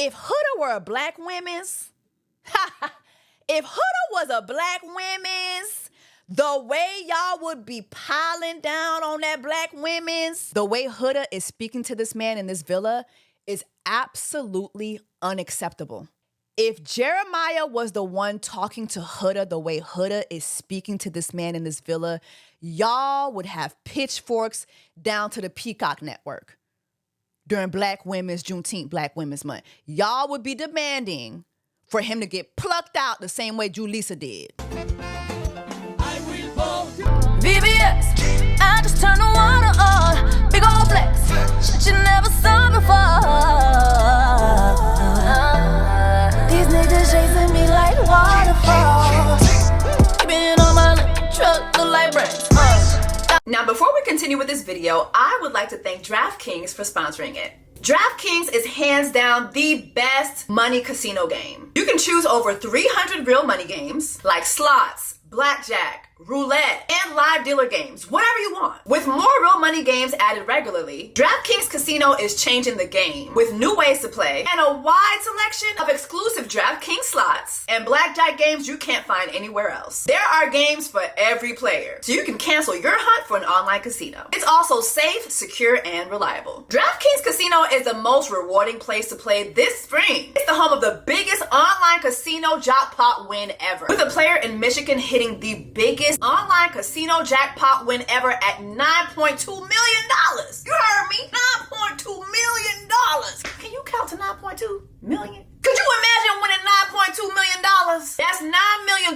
If Huda were a black women's, if Huda was a black women's, the way y'all would be piling down on that black women's, the way Huda is speaking to this man in this villa is absolutely unacceptable. If Jeremiah was the one talking to Huda the way Huda is speaking to this man in this villa, y'all would have pitchforks down to the Peacock Network during Black Women's Juneteenth, Black Women's Month. Y'all would be demanding for him to get plucked out the same way Julissa did. VBS, I just turned the water on. Big old flex, shit you never saw before. These niggas chasing me like waterfalls. Been on my truck, look like brains. Now, before we continue with this video, I would like to thank DraftKings for sponsoring it. DraftKings is hands down the best money casino game. You can choose over 300 real money games like slots, blackjack, roulette, and live dealer games, whatever you want. With more real money games added regularly, DraftKings Casino is changing the game with new ways to play and a wide selection of exclusive DraftKings slots and blackjack games you can't find anywhere else. There are games for every player, so you can cancel your hunt for an online casino. It's also safe, secure, and reliable. DraftKings Casino is the most rewarding place to play this spring. It's the home of the biggest online casino jackpot win ever, with a player in Michigan hitting the biggest online casino jackpot win ever at $9.2 million. You heard me? $9.2 million. Can you count to 9.2 million? Could you imagine winning $9.2 million? That's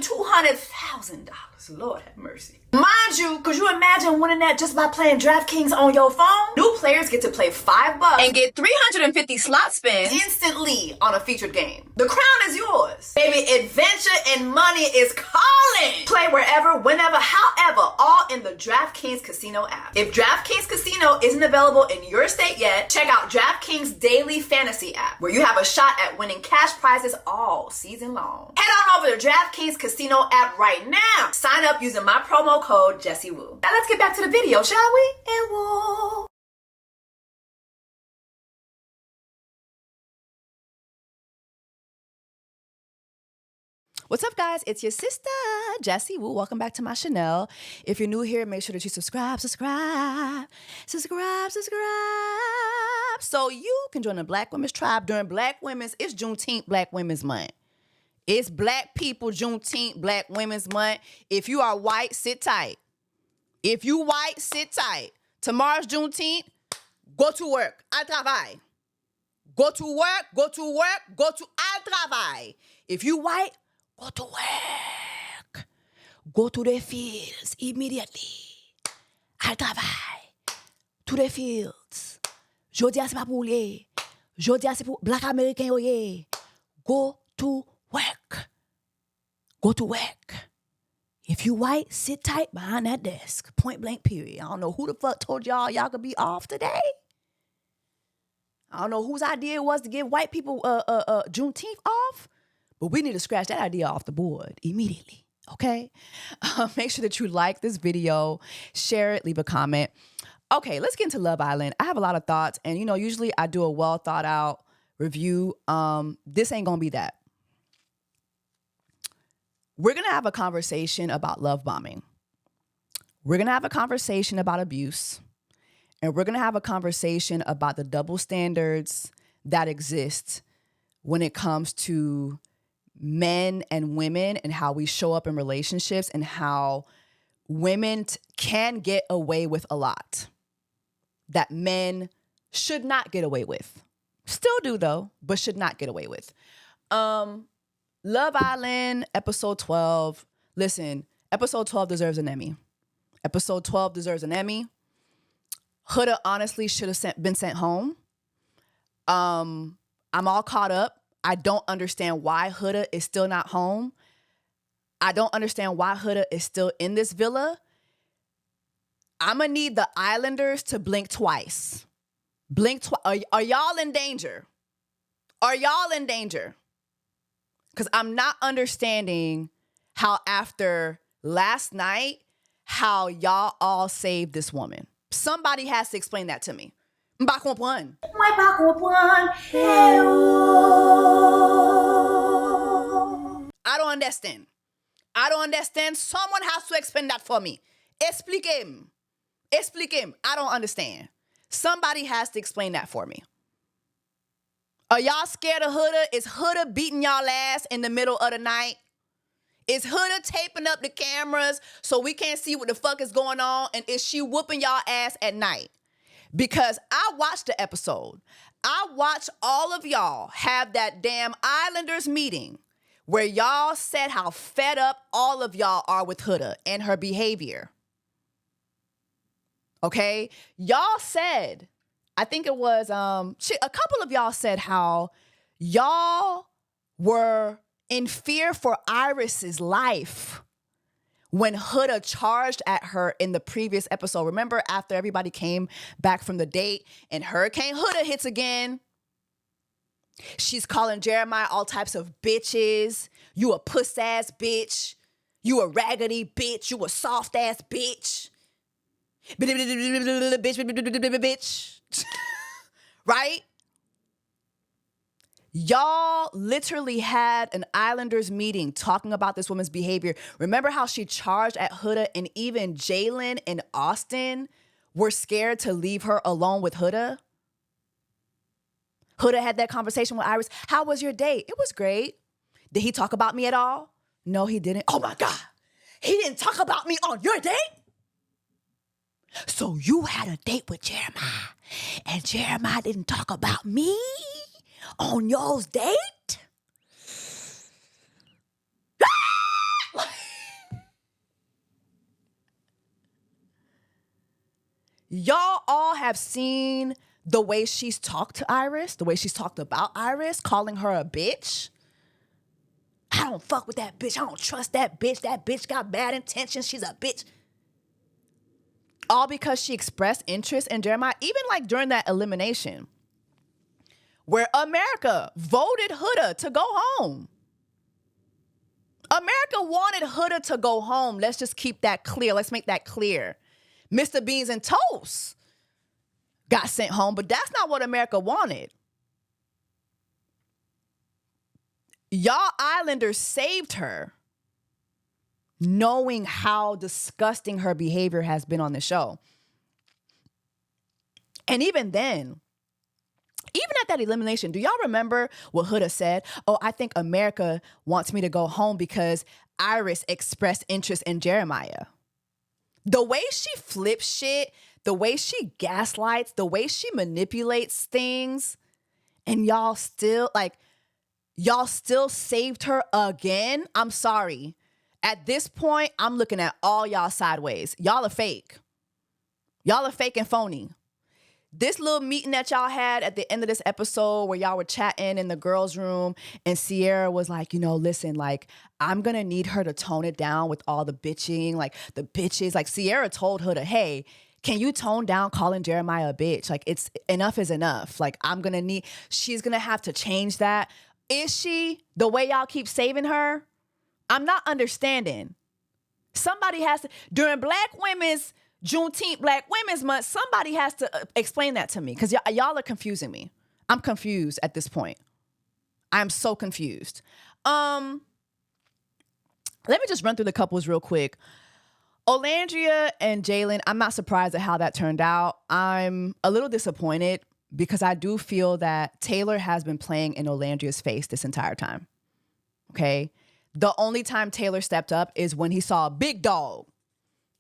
$9,200,000. Lord have mercy. Mind you, could you imagine winning that just by playing DraftKings on your phone? New players get to play $5 and get 350 slot spins instantly on a featured game. The crown is yours. Baby, adventure and money is calling. Play wherever, whenever, however, all in the DraftKings Casino app. If DraftKings Casino isn't available in your state yet, check out DraftKings Daily Fantasy app, where you have a shot at winning cash prizes all season long. Head on over to DraftKings Casino app right now. Sign up using my promo code JessieWoo. Now let's get back to the video, shall we? And woo. What's up, guys? It's your sister, Jessie Woo. Welcome back to my channel. If you're new here, make sure that you subscribe. So you can join the Black Women's Tribe during Black Women's, it's Juneteenth, Black Women's Month. It's Black People Juneteenth, Black Women's Month. If you are white, sit tight. If you white, sit tight. Tomorrow's Juneteenth, go to work. Al travail. Go to work, go to work, go to al travail. If you white, go to work. Go to the fields immediately. Al travail. To the fields. Jodi a c'est pas pour lié. Jodi a c'est pour Black American yo ye. Go to work. Go to work. If you white, sit tight behind that desk. Point blank period. I don't know who the fuck told y'all could be off today. I don't know whose idea it was to give white people Juneteenth off, but we need to scratch that idea off the board immediately, okay? Make sure that you like this video, share it, leave a comment. Okay, let's get into Love Island. I have a lot of thoughts, and usually I do a well thought out review. This ain't gonna be that. We're gonna have a conversation about love bombing. We're gonna have a conversation about abuse. And we're gonna have a conversation about the double standards that exist when it comes to men and women and how we show up in relationships and how women can get away with a lot that men should not get away with. Still do though, but should not get away with. Love Island, episode 12. Listen, episode 12 deserves an Emmy. Episode 12 deserves an Emmy. Huda honestly should have been sent home. I'm all caught up. I don't understand why Huda is still not home. I don't understand why Huda is still in this villa. I'm going to need the Islanders to blink twice. Blink twice. Are y'all in danger? Are y'all in danger? Because I'm not understanding how after last night, how y'all all saved this woman. Somebody has to explain that to me. M'pa comprendre. understand. I don't understand. Someone has to explain that for me. Expliquez-moi. Expliquez-moi. I don't understand. Somebody has to explain that for me. Are y'all scared of Huda? Is Huda beating y'all ass in the middle of the night? Is Huda taping up the cameras so we can't see what the fuck is going on? And is she whooping y'all ass at night? Because I watched the episode. I watched all of y'all have that damn Islanders meeting where y'all said how fed up all of y'all are with Huda and her behavior. Okay? Y'all said, I think it was, a couple of y'all said how y'all were in fear for Iris's life when Huda charged at her in the previous episode. Remember, after everybody came back from the date and Hurricane Huda hits again, she's calling Jeremiah all types of bitches. You a puss-ass bitch. You a raggedy bitch. You a soft-ass bitch. Bitch. Right? Y'all literally had an Islanders meeting talking about this woman's behavior. Remember how she charged at Huda and even Jalen and Austin were scared to leave her alone with Huda? Huda had that conversation with Iris. How was your date? It was great. Did he talk about me at all? No, he didn't. Oh my God. He didn't talk about me on your date? So you had a date with Jeremiah and Jeremiah didn't talk about me on y'all's date? Y'all all have seen the way she's talked to Iris, the way she's talked about Iris, calling her a bitch. I don't fuck with that bitch. I don't trust that bitch. That bitch got bad intentions. She's a bitch. All because she expressed interest in Jeremiah, even like during that elimination, where America voted Huda to go home. America wanted Huda to go home. Let's just keep that clear. Let's make that clear. Mr. Beans and Toast got sent home, but that's not what America wanted. Y'all Islanders saved her, knowing how disgusting her behavior has been on the show. And even then, even at that elimination, do y'all remember what Huda said? Oh, I think America wants me to go home because Iris expressed interest in Jeremiah. The way she flips shit, the way she gaslights, the way she manipulates things, and y'all still saved her again. I'm sorry. At this point, I'm looking at all y'all sideways. Y'all are fake. Y'all are fake and phony. This little meeting that y'all had at the end of this episode where y'all were chatting in the girls' room and Sierra was like, listen, like, I'm going to need her to tone it down with all the bitching, like the bitches. Like Sierra told Huda, hey, can you tone down calling Jeremiah a bitch? Like, it's enough is enough. Like, she's going to have to change that. Is she the way y'all keep saving her? I'm not understanding. Somebody has to, during Juneteenth Black Women's Month, somebody has to explain that to me because y'all are confusing me. I'm confused at this point. I'm so confused. Let me just run through the couples real quick. Olandria and Jalen, I'm not surprised at how that turned out. I'm a little disappointed because I do feel that Taylor has been playing in Olandria's face this entire time. Okay? The only time Taylor stepped up is when he saw a big dog.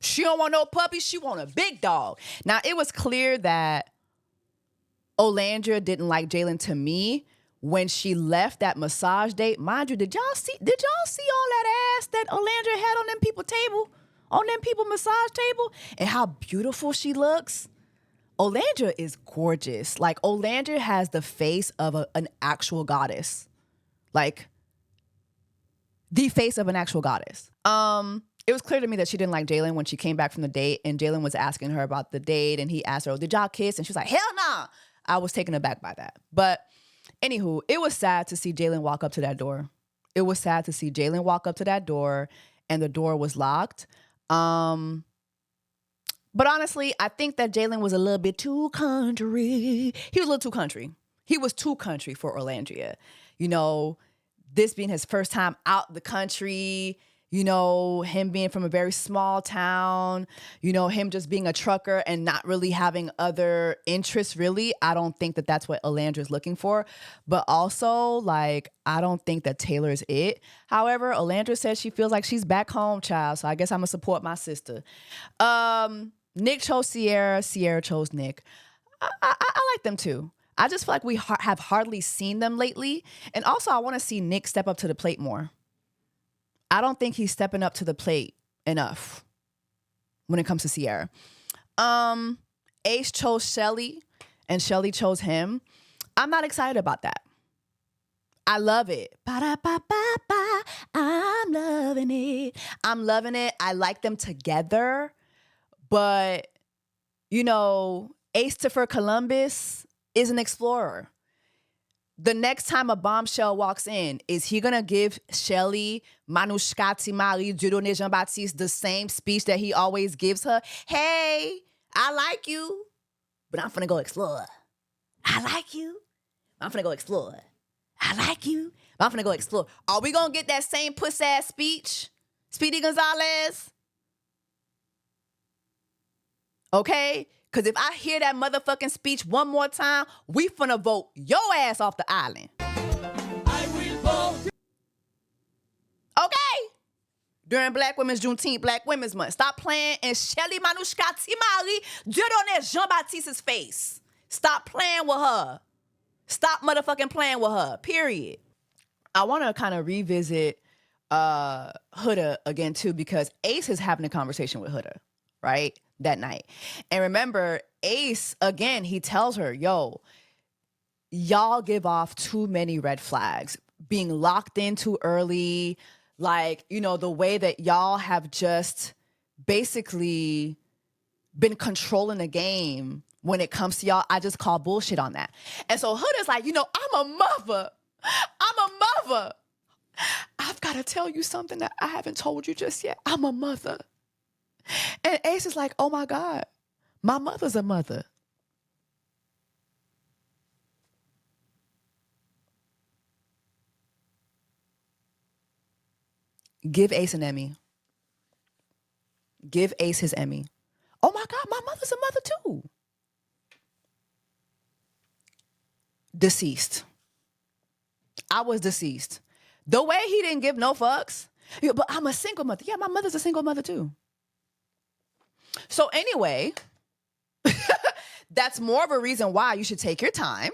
She don't want no puppy. She want a big dog. Now, it was clear that Olandria didn't like Jalen to me when she left that massage date. Mind you, did y'all see all that ass that Olandria had on them people table, on them people massage table, and how beautiful she looks? Olandria is gorgeous. Like, Olandria has the face of an actual goddess. Like, the face of an actual goddess. It was clear to me that she didn't like Jalen when she came back from the date and Jalen was asking her about the date and he asked her, oh, did y'all kiss? And she was like, hell nah. I was taken aback by that. But anywho, it was sad to see Jalen walk up to that door. It was sad to see Jalen walk up to that door and the door was locked. But honestly, I think that Jalen was a little bit too country. He was a little too country. He was too country for Olandria. this being his first time out the country, you know, him being from a very small town, you know, him just being a trucker and not really having other interests, really. I don't think that that's what Alandra is looking for. But also, like, I don't think that Taylor is it. However, Alandra says she feels like she's back home, child. So I guess I'm going to support my sister. Nick chose Sierra. Sierra chose Nick. I like them too. I just feel like we have hardly seen them lately. And also, I want to see Nick step up to the plate more. I don't think he's stepping up to the plate enough when it comes to Sierra. Ace chose Shelly and Shelly chose him. I'm not excited about that. I love it. Ba-da-ba-ba-ba. I'm loving it. I'm loving it. I like them together. But, you know, Ace Topher Columbus is an explorer. The next time a bombshell walks in, is he going to give Shelly, Manushkati Mali, Judone Jean-Baptiste the same speech that he always gives her? Hey, I like you, but I'm finna go explore. I like you, I'm finna go explore. I like you, but I'm finna go explore. Are we going to get that same puss-ass speech? Speedy Gonzalez? Okay? Because if I hear that motherfucking speech one more time, we finna vote your ass off the island. I will vote. Okay. During Black Women's Juneteenth, Black Women's Month. Stop playing in Shelly Manushkati Mali Dieudonné Jean-Baptiste's face. Stop playing with her. Stop motherfucking playing with her. Period. I want to kind of revisit Huda again, too, because Ace is having a conversation with Huda, right? That night. And remember, Ace, again, he tells her, yo, y'all give off too many red flags. Being locked in too early, like, you know, the way that y'all have just basically been controlling the game when it comes to y'all. I just call bullshit on that. And so Huda's like, you know, I'm a mother. I've got to tell you something that I haven't told you just yet. I'm a mother. And Ace is like, oh my God, my mother's a mother. Give Ace an Emmy. Give Ace his Emmy. Oh my God, my mother's a mother too. Deceased. I was deceased. The way he didn't give no fucks. Yeah, but I'm a single mother. Yeah, my mother's a single mother too. So anyway, that's more of a reason why you should take your time,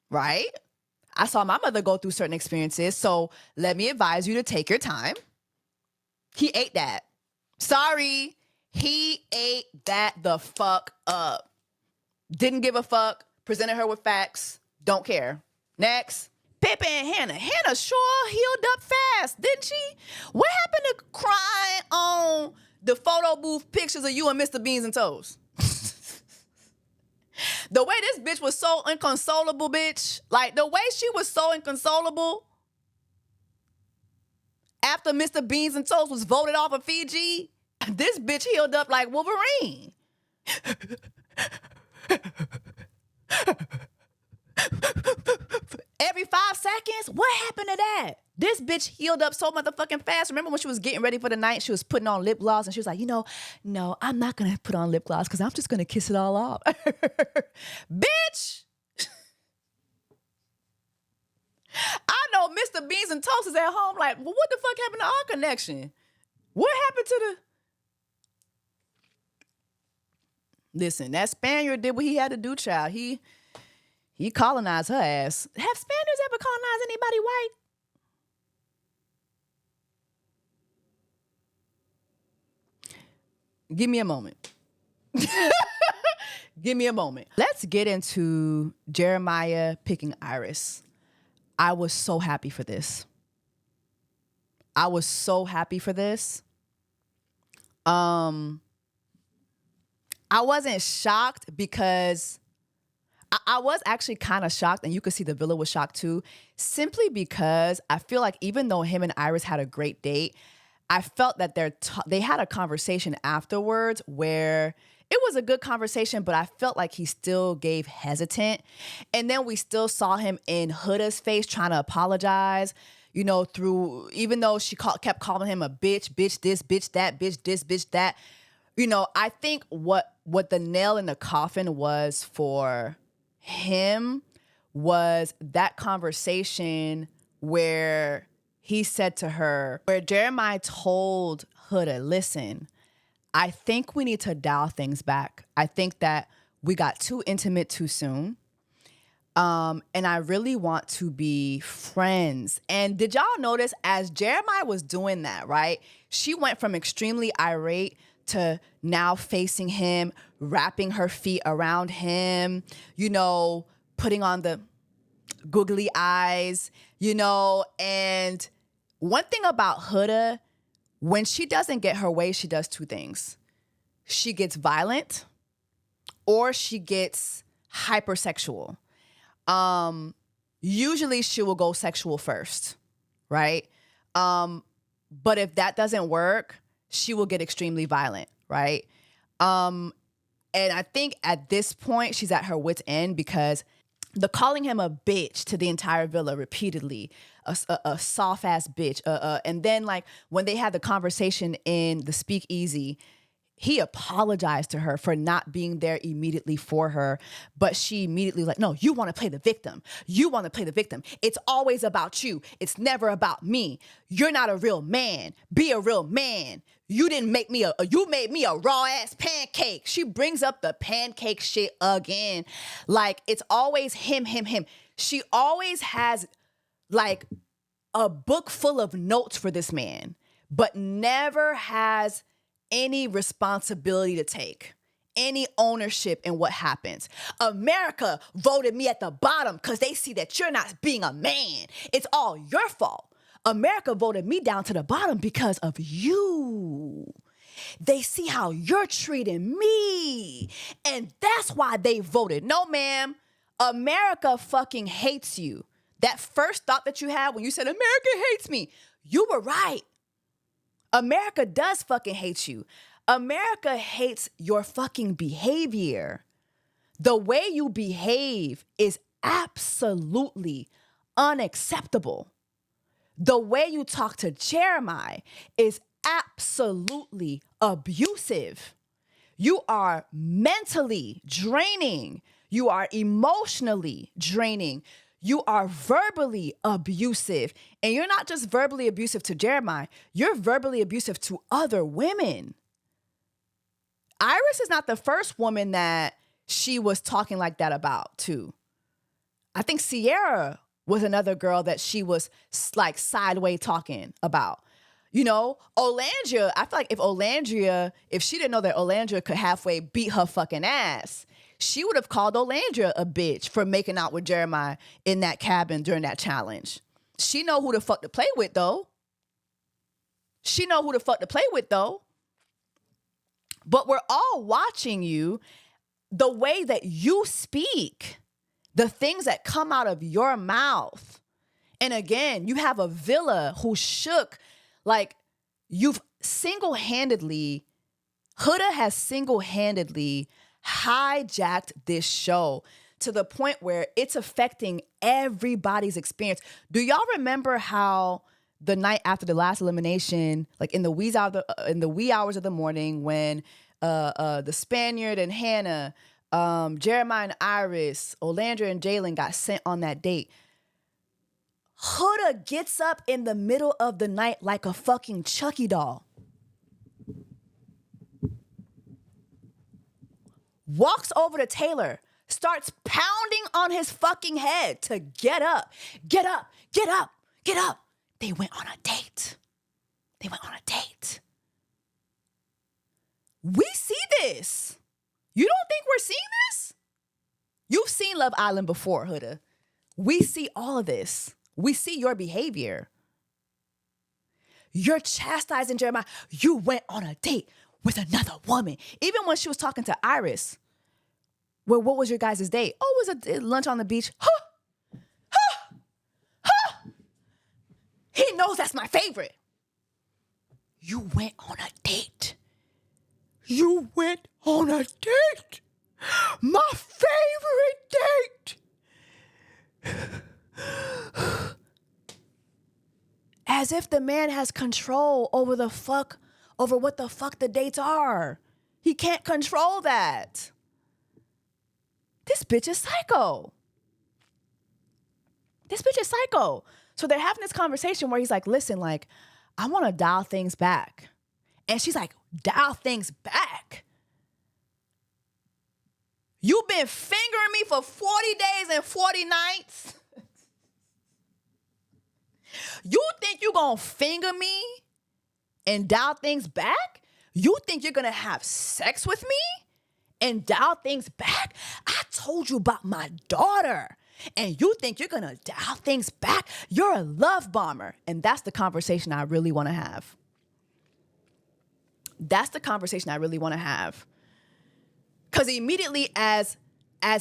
right? I saw my mother go through certain experiences, so let me advise you to take your time. He ate that. Sorry, he ate that the fuck up. Didn't give a fuck, presented her with facts, don't care. Next. Pippa and Hannah. Hannah sure healed up fast, didn't she? What happened to crying on the photo booth pictures of you and Mr. Beans and Toes? The way this bitch was so inconsolable, bitch. Like, the way she was so inconsolable after Mr. Beans and Toes was voted off of Fiji, this bitch healed up like Wolverine. Every 5 seconds? What happened to that? This bitch healed up so motherfucking fast. Remember when she was getting ready for the night, she was putting on lip gloss and she was like, you know, no, I'm not going to put on lip gloss because I'm just going to kiss it all off. Bitch! I know Mr. Beans and Toast is at home like, well, what the fuck happened to our connection? What happened to the... Listen, that Spaniard did what he had to do, child. He colonized her ass. Have Spaniards ever colonized anybody white? Give me a moment. Give me a moment. Let's get into Jeremiah picking Iris. I was so happy for this. I wasn't shocked because I was actually kind of shocked, and you could see the villa was shocked too, simply because I feel like even though him and Iris had a great date, I felt that they had a conversation afterwards where it was a good conversation, but I felt like he still gave hesitant. And then we still saw him in Huda's face trying to apologize, you know, through, even though she kept calling him a bitch this, bitch that, bitch this, bitch that. You know, I think what the nail in the coffin was for him was that conversation where he said to her, where Jeremiah told Huda, listen, I think we need to dial things back. I think that we got too intimate too soon. And I really want to be friends. And did y'all notice as Jeremiah was doing that, right? She went from extremely irate to now facing him, wrapping her feet around him, you know, putting on the googly eyes, you know. And one thing about Huda, when she doesn't get her way, she does two things. She gets violent or she gets hypersexual. Usually she will go sexual first, right? But if that doesn't work, she will get extremely violent, right? And I think at this point, she's at her wit's end because the calling him a bitch to the entire villa repeatedly, a soft-ass bitch. And then, like, when they had the conversation in the speakeasy, he apologized to her for not being there immediately for her. But she immediately was like, no, you want to play the victim. You want to play the victim. It's always about you. It's never about me. You're not a real man. Be a real man. You didn't make me you made me a raw ass pancake. She brings up the pancake shit again. Like, it's always him. She always has like a book full of notes for this man, but never has any responsibility to take, any ownership in what happens. America voted me at the bottom because they see that you're not being a man. It's all your fault. America voted me down to the bottom because of you. They see how you're treating me. And that's why they voted. No, ma'am. America fucking hates you. That first thought that you had when you said, America hates me, you were right. America does fucking hate you. America hates your fucking behavior. The way you behave is absolutely unacceptable. The way you talk to Jeremiah is absolutely abusive. You are mentally draining. You are emotionally draining. You are verbally abusive. And you're not just verbally abusive to Jeremiah. You're verbally abusive to other women. Iris is not the first woman that she was talking like that about, too. I think Sierra was another girl that she was like sideways talking about. You know, Olandria, I feel like if she didn't know that Olandria could halfway beat her fucking ass, she would have called Olandria a bitch for making out with Jeremiah in that cabin during that challenge. She know who the fuck to play with, though. But we're all watching you, the way that you speak, the things that come out of your mouth. And again, you have a villa who shook, like Huda has single-handedly hijacked this show to the point where it's affecting everybody's experience. Do y'all remember how the night after the last elimination, like in the wee hours of the morning, when the Spaniard and Hannah, Jeremiah and Iris, Olandria and Jalen got sent on that date, Huda gets up in the middle of the night like a fucking Chucky doll. Walks over to Taylor, starts pounding on his fucking head to get up. Get up, get up, get up. They went on a date. We see this. You don't think we're seeing this? You've seen Love Island before, Huda. We see all of this. We see your behavior. You're chastising Jeremiah. You went on a date with another woman. Even when she was talking to Iris. Well, what was your guys' date? Oh, it was a lunch on the beach. He knows that's my favorite. You went on a date. You went on a date. My favorite date. As if the man has control over what the fuck the dates are. He can't control that. This bitch is psycho. So they're having this conversation where he's like, listen, like, I want to dial things back. And she's like, dial things back? You've been fingering me for 40 days and 40 nights? You think you're going to finger me and dial things back? You think you're going to have sex with me and dial things back? I told you about my daughter. And you think you're going to dial things back? You're a love bomber. And that's the conversation I really want to have. Because immediately as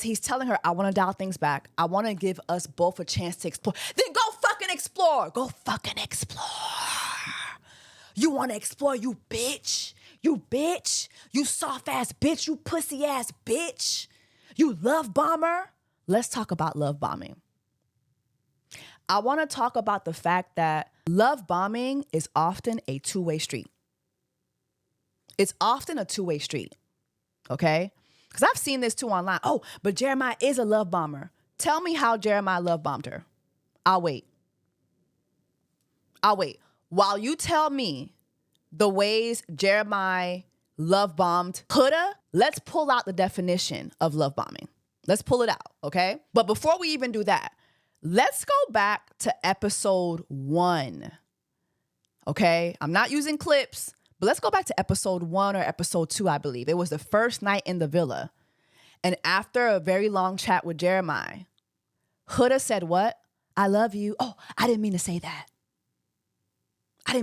he's telling her, I want to dial things back, I want to give us both a chance to explore. Then go fucking explore. You want to explore, you bitch. You soft ass bitch. You pussy ass bitch. You love bomber. Let's talk about love bombing. I want to talk about the fact that love bombing is often a two-way street. It's often a two-way street, okay? Because I've seen this too online. Oh, but Jeremiah is a love bomber. Tell me how Jeremiah love bombed her. I'll wait. While you tell me the ways Jeremiah love bombed Huda, let's pull out the definition of love bombing. Let's pull it out, okay? But before we even do that, let's go back to episode 1, okay? I'm not using clips, but let's go back to episode 1 or episode 2, I believe. It was the first night in the villa. And after a very long chat with Jeremiah, Huda said what? I love you. Oh, I didn't mean to say that. I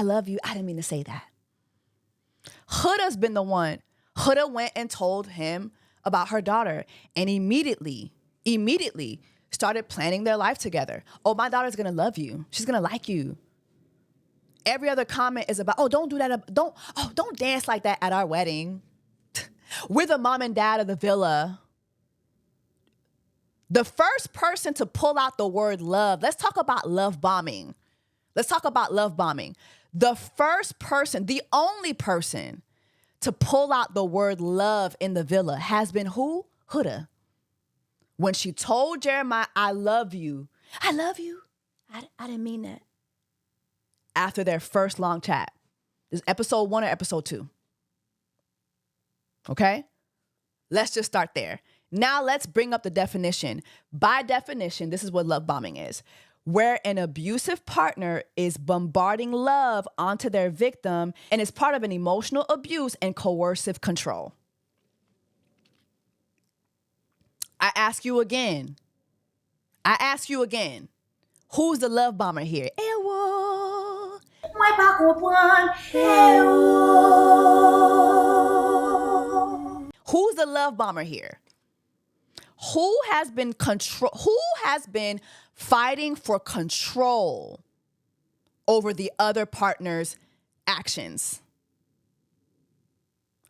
love you. I didn't mean to say that. Huda's been the one. Huda went and told him about her daughter and immediately started planning their life together. Oh, my daughter's going to love you. She's going to like you. Every other comment is about, oh, don't do that. Don't dance like that at our wedding. We're the mom and dad of the villa. The first person to pull out the word love, let's talk about love bombing. The first person, the only person to pull out the word love in the villa has been who? Huda. When she told Jeremiah, I love you. I didn't mean that. After their first long chat. Is episode 1 or episode 2? Okay? Let's just start there. Now let's bring up the definition. By definition, this is what love bombing is. Where an abusive partner is bombarding love onto their victim and is part of an emotional abuse and coercive control. I ask you again. Who's the love bomber here? Who's the love bomber here? Who has been fighting for control over the other partner's actions?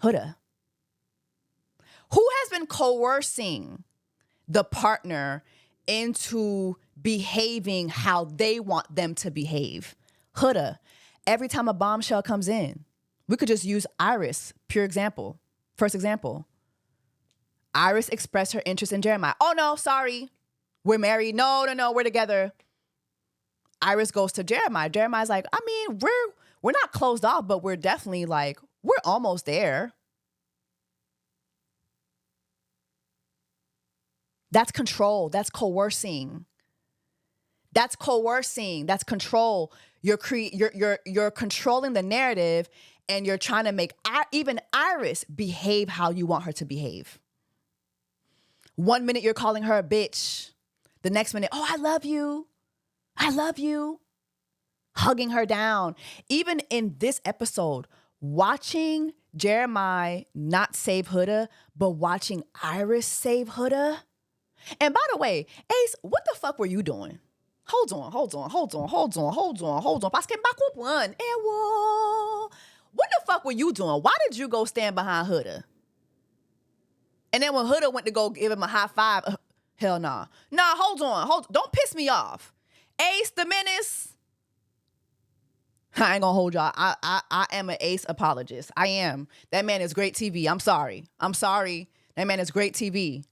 Huda. Who has been coercing the partner into behaving how they want them to behave? Huda. Every time a bombshell comes in, we could just use Iris, first example. Iris expressed her interest in Jeremiah. Oh, no, sorry. We're married. No, we're together. Iris goes to Jeremiah. Jeremiah's like, I mean, we're not closed off, but we're definitely like, we're almost there. That's control. That's coercing. That's control. You're controlling the narrative and you're trying to make even Iris behave how you want her to behave. 1 minute you're calling her a bitch. The next minute, oh, I love you. Hugging her down. Even in this episode, watching Jeremiah not save Huda, but watching Iris save Huda. And by the way, Ace, what the fuck were you doing? Hold on. Parce que m'pa comprendre. what the fuck were you doing? Why did you go stand behind Huda? And then when Huda went to go give him a high five, hell nah. Nah, hold on. Don't piss me off. Ace the Menace. I ain't gonna hold y'all. I am an Ace apologist. I am. That man is great TV. I'm sorry. That man is great TV.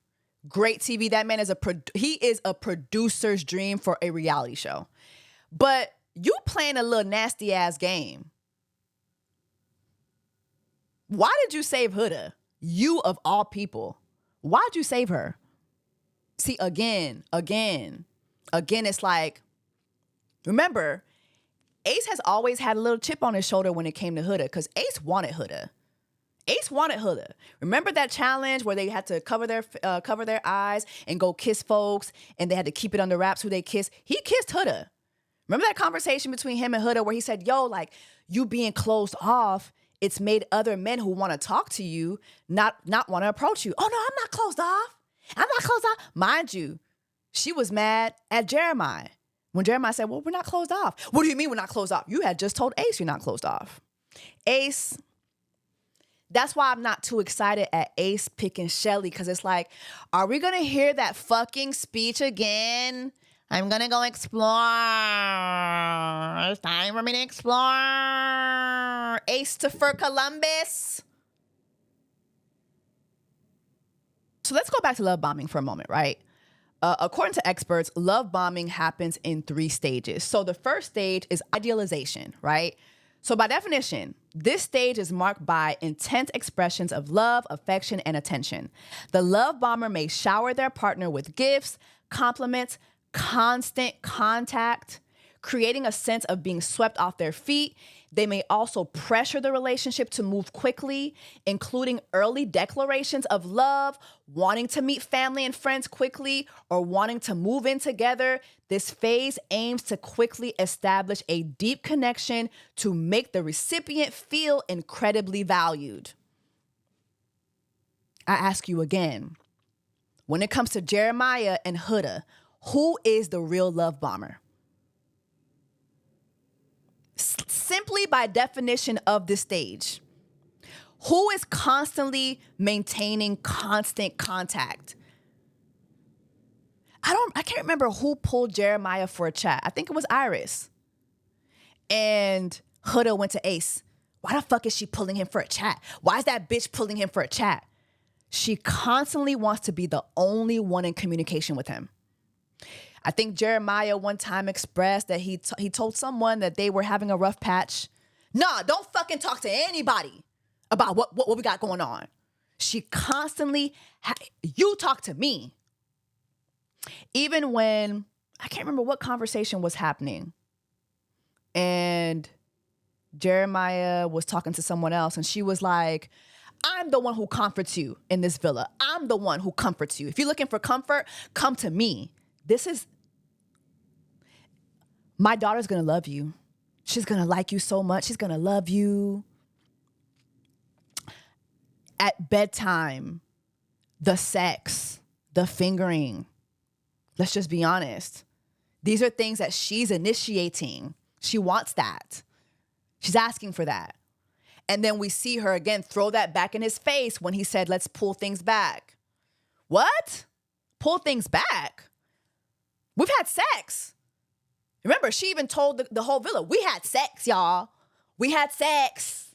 Great TV. That man is he is a producer's dream for a reality show. But you playing a little nasty ass game. Why did you save Huda? You of all people. Why'd you save her? See, again, it's like, remember, Ace has always had a little chip on his shoulder when it came to Huda, because Ace wanted Huda. Remember that challenge where they had to cover their eyes and go kiss folks, and they had to keep it under wraps who they kissed? He kissed Huda. Remember that conversation between him and Huda where he said, yo, like, you being closed off, it's made other men who want to talk to you not want to approach you. Oh, no, I'm not closed off. Mind you, she was mad at Jeremiah. When Jeremiah said, well, we're not closed off. What do you mean we're not closed off? You had just told Ace you're not closed off. Ace, that's why I'm not too excited at Ace picking Shelly, because it's like, are we going to hear that fucking speech again? I'm going to go explore. It's time for me to explore. Ace-topher Columbus. So let's go back to love bombing for a moment, right? According to experts, love bombing happens in 3 stages. So the first stage is idealization, right? So by definition, this stage is marked by intense expressions of love, affection, and attention. The love bomber may shower their partner with gifts, compliments, constant contact, creating a sense of being swept off their feet. They may also pressure the relationship to move quickly, including early declarations of love, wanting to meet family and friends quickly, or wanting to move in together. This phase aims to quickly establish a deep connection to make the recipient feel incredibly valued. I ask you again, when it comes to Jeremiah and Huda, who is the real love bomber? Simply by definition of this stage, who is constantly maintaining constant contact? I can't remember who pulled Jeremiah for a chat. I think it was Iris. And Huda went to Ace. Why the fuck is she pulling him for a chat? Why is that bitch pulling him for a chat? She constantly wants to be the only one in communication with him. I think Jeremiah one time expressed that he told someone that they were having a rough patch. Nah, don't fucking talk to anybody about what we got going on. She constantly, you talk to me. Even when, I can't remember what conversation was happening. And Jeremiah was talking to someone else and she was like, I'm the one who comforts you in this villa. I'm the one who comforts you. If you're looking for comfort, come to me. My daughter's going to love you. She's going to like you so much. She's going to love you. At bedtime, the sex, the fingering. Let's just be honest. These are things that she's initiating. She wants that. She's asking for that. And then we see her again throw that back in his face when he said, let's pull things back. What? Pull things back? We've had sex. Remember, she even told the whole villa, we had sex, y'all. We had sex.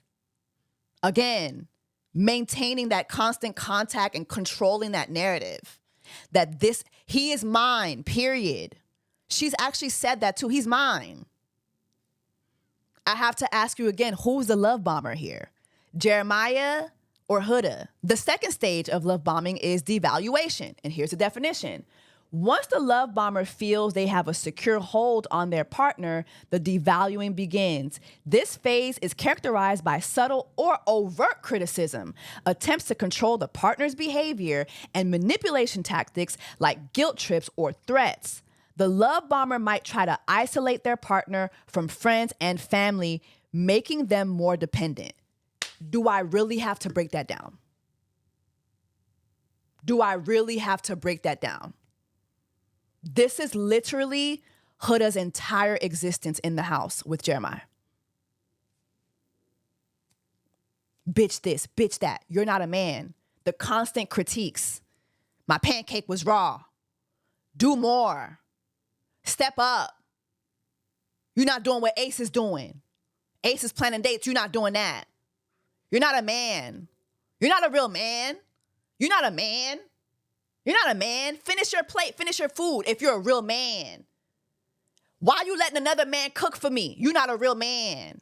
Again, maintaining that constant contact and controlling that narrative. That he is mine, period. She's actually said that too. He's mine. I have to ask you again, who's the love bomber here? Jeremiah or Huda? The second stage of love bombing is devaluation. And here's the definition. Once the love bomber feels they have a secure hold on their partner, the devaluing begins. This phase is characterized by subtle or overt criticism, attempts to control the partner's behavior, and manipulation tactics like guilt trips or threats. The love bomber might try to isolate their partner from friends and family, making them more dependent. Do I really have to break that down? Do I really have to break that down? This is literally Huda's entire existence in the house with Jeremiah. Bitch this, bitch that. You're not a man. The constant critiques. My pancake was raw. Do more. Step up. You're not doing what Ace is doing. Ace is planning dates. You're not doing that. You're not a man. You're not a real man. You're not a man. You're not a man. Finish your plate. Finish your food if you're a real man. Why are you letting another man cook for me? You're not a real man.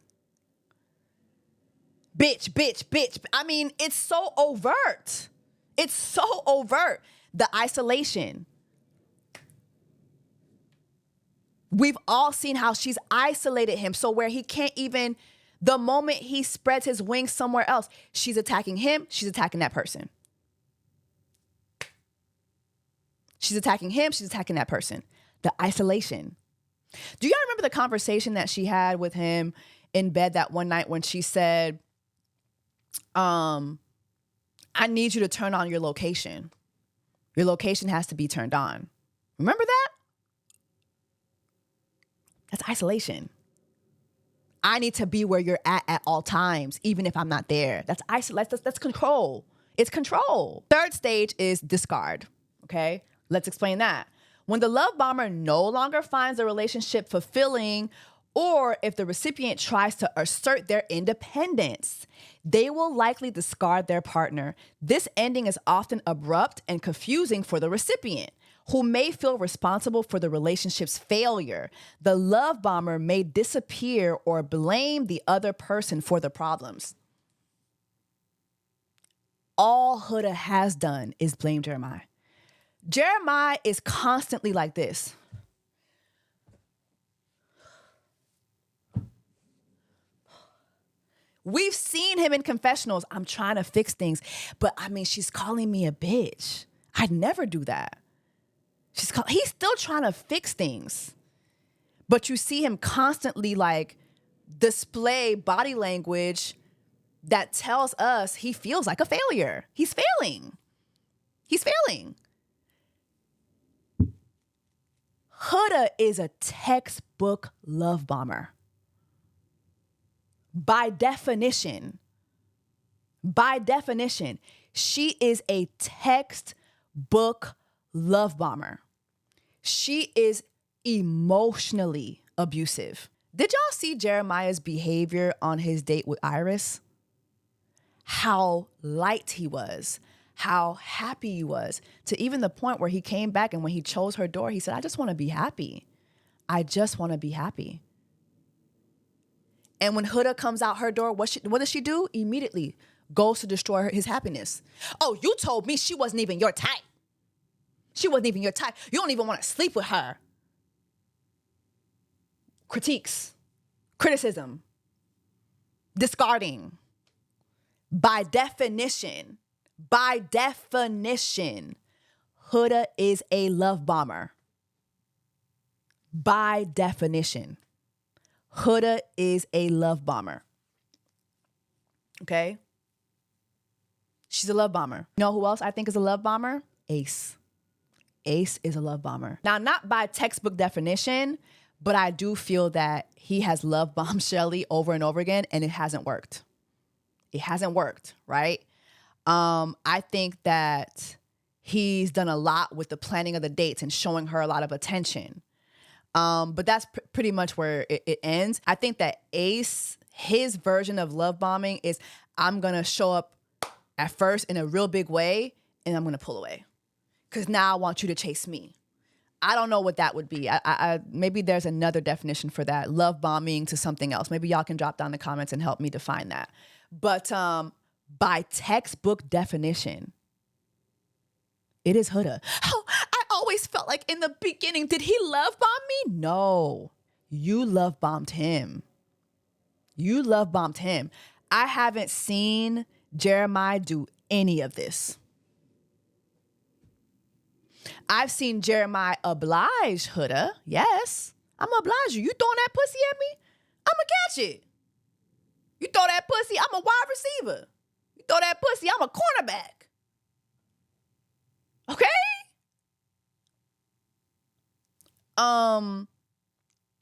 Bitch, bitch, bitch. I mean, it's so overt. It's so overt. The isolation. We've all seen how she's isolated him. So where he can't even, the moment he spreads his wings somewhere else, she's attacking him. She's attacking that person. She's attacking him. She's attacking that person. The isolation. Do y'all remember the conversation that she had with him in bed that one night when she said, I need you to turn on your location. Your location has to be turned on. Remember that? That's isolation. I need to be where you're at all times, even if I'm not there. That's isolation. That's control. It's control. Third stage is discard. Okay, let's explain that. When the love bomber no longer finds the relationship fulfilling, or if the recipient tries to assert their independence, they will likely discard their partner. This ending is often abrupt and confusing for the recipient, who may feel responsible for the relationship's failure. The love bomber may disappear or blame the other person for the problems. All Huda has done is blame Jeremiah. Jeremiah is constantly like this. We've seen him in confessionals. I'm trying to fix things, but I mean, she's calling me a bitch. I'd never do that. He's still trying to fix things. But you see him constantly like display body language that tells us he feels like a failure. He's failing. He's failing. Huda is a textbook love bomber. By definition, she is a textbook love bomber. She is emotionally abusive. Did y'all see Jeremiah's behavior on his date with Iris? How light he was, how happy he was, to even the point where he came back and when he chose her door, he said, I just want to be happy. I just want to be happy. And when Huda comes out her door, what does she do? Immediately goes to destroy his happiness. Oh, you told me she wasn't even your type. She wasn't even your type. You don't even want to sleep with her. Critiques, criticism, discarding. By definition, Huda is a love bomber. By definition, Huda is a love bomber. Okay? She's a love bomber. You know who else I think is a love bomber? Ace. Ace is a love bomber. Now, not by textbook definition, but I do feel that he has love bombed Shelly over and over again, and it hasn't worked. It hasn't worked, right? I think that he's done a lot with the planning of the dates and showing her a lot of attention. But that's pretty much where it ends. I think that Ace, his version of love bombing is, I'm going to show up at first in a real big way, and I'm going to pull away. Because now I want you to chase me. I don't know what that would be. Maybe there's another definition for that. Love bombing to something else. Maybe y'all can drop down the comments and help me define that. But by textbook definition, it is Huda. Oh, I always felt like in the beginning, did he love bomb me? No, you love bombed him. You love bombed him. I haven't seen Jeremiah do any of this. I've seen Jeremiah oblige Huda. Yes, I'm gonna oblige you. You throwing that pussy at me? I'm gonna catch it. You throw that pussy, I'm a wide receiver. You throw that pussy, I'm a cornerback. Okay?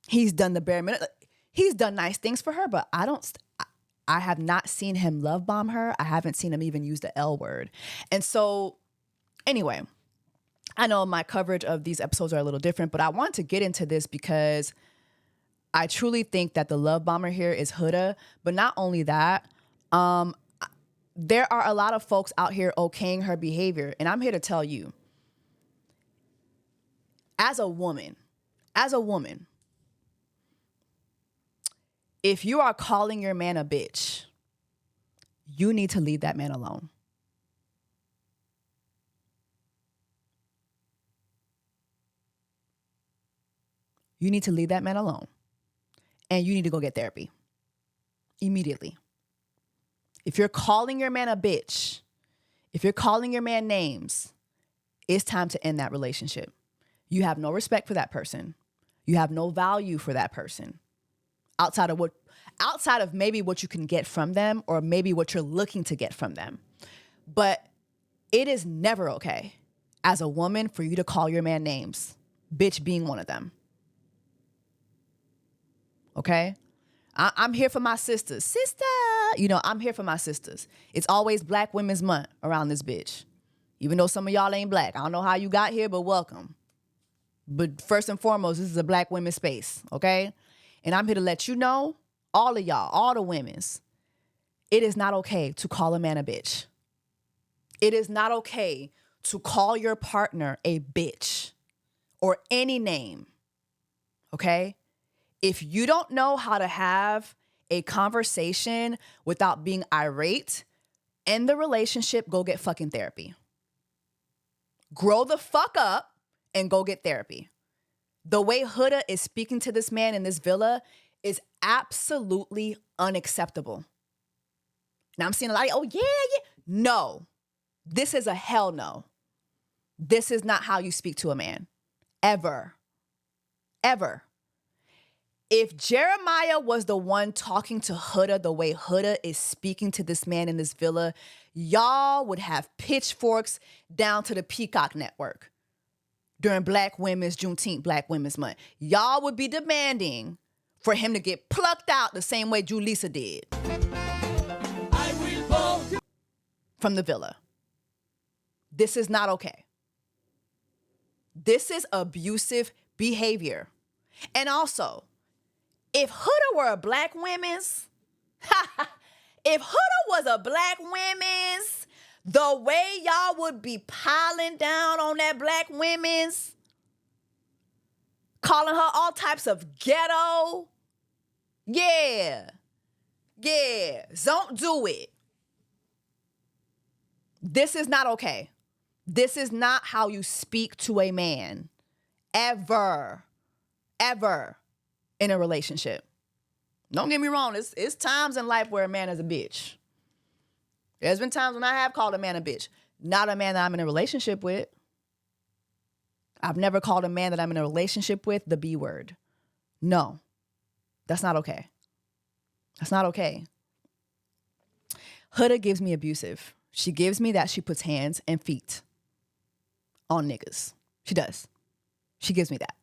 He's done the bare minimum. He's done nice things for her, but I I have not seen him love bomb her. I haven't seen him even use the L word. And so anyway, I know my coverage of these episodes are a little different, but I want to get into this because I truly think that the love bomber here is Huda. But not only that, there are a lot of folks out here okaying her behavior. And I'm here to tell you, as a woman, if you are calling your man a bitch, you need to leave that man alone. You need to leave that man alone. And you need to go get therapy immediately. If you're calling your man a bitch, if you're calling your man names, it's time to end that relationship. You have no respect for that person. You have no value for that person. Outside of maybe what you can get from them or maybe what you're looking to get from them. But it is never okay as a woman for you to call your man names, bitch being one of them. Okay? I'm here for my sisters. Sister! I'm here for my sisters. It's always Black Women's Month around this bitch. Even though some of y'all ain't black. I don't know how you got here, but welcome. But first and foremost, this is a Black women's space, okay? And I'm here to let you know, all of y'all, all the women's, it is not okay to call a man a bitch. It is not okay to call your partner a bitch or any name, okay? If you don't know how to have a conversation without being irate, end the relationship, go get fucking therapy. Grow the fuck up and go get therapy. The way Huda is speaking to this man in this villa is absolutely unacceptable. Now I'm seeing a lot of, oh yeah. No, this is a hell no. This is not how you speak to a man. Ever. If Jeremiah was the one talking to Huda the way Huda is speaking to this man in this villa, y'all would have pitchforks down to the Peacock Network during Juneteenth, Black Women's Month. Y'all would be demanding for him to get plucked out the same way Julissa did. I will vote from the villa. This is not okay. This is abusive behavior. And also, if Huda were a Black women's, if Huda was a Black women's, the way y'all would be piling down on that Black women's, calling her all types of ghetto. Yeah. Don't do it. This is not okay. This is not how you speak to a man. Ever in a relationship. Don't get me wrong. It's times in life where a man is a bitch. There's been times when I have called a man a bitch. Not a man that I'm in a relationship with. I've never called a man that I'm in a relationship with the B word. No. That's not okay. That's not okay. Huda gives me abusive. She gives me that she puts hands and feet on niggas. She does. She gives me that.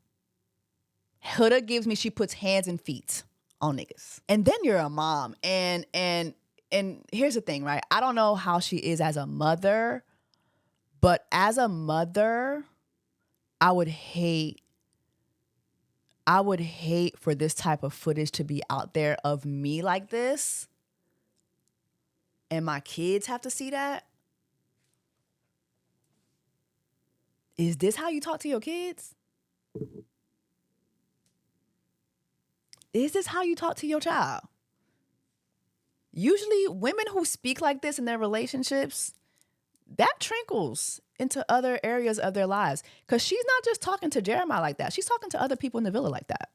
Huda gives me she puts hands and feet on niggas. And then you're a mom. And here's the thing, right? I don't know how she is as a mother, but as a mother, I would hate for this type of footage to be out there of me like this. And my kids have to see that. Is this how you talk to your kids? Is this how you talk to your child? Usually women who speak like this in their relationships, that trickles into other areas of their lives. Because she's not just talking to Jeremiah like that. She's talking to other people in the villa like that.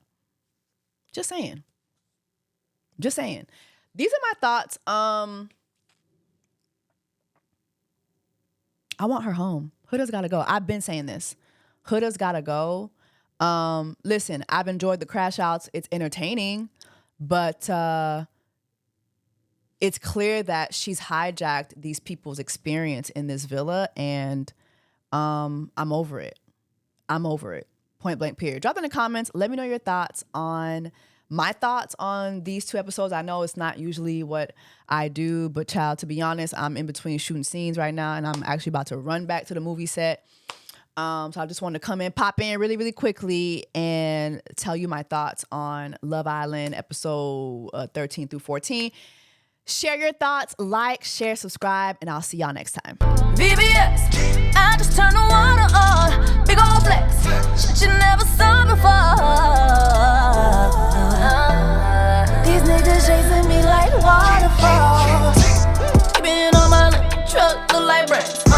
Just saying. These are my thoughts. I want her home. Huda's got to go. I've been saying this. Huda's got to go. Listen, I've enjoyed the crash outs. It's entertaining, but it's clear that she's hijacked these people's experience in this villa, and I'm over it. Point blank period. Drop in the comments. Let me know your thoughts on my thoughts on these 2 episodes. I know it's not usually what I do, but child, to be honest, I'm in between shooting scenes right now, and I'm actually about to run back to the movie set. So I just wanted to come in, pop in really, really quickly and tell you my thoughts on Love Island episode 13 through 14. Share your thoughts, like, share, subscribe, and I'll see y'all next time. VVS, I just turned the water on. Big ol' flex, shit you never saw before. These niggas chasing me like waterfalls. Keeping on my truck, look like bricks.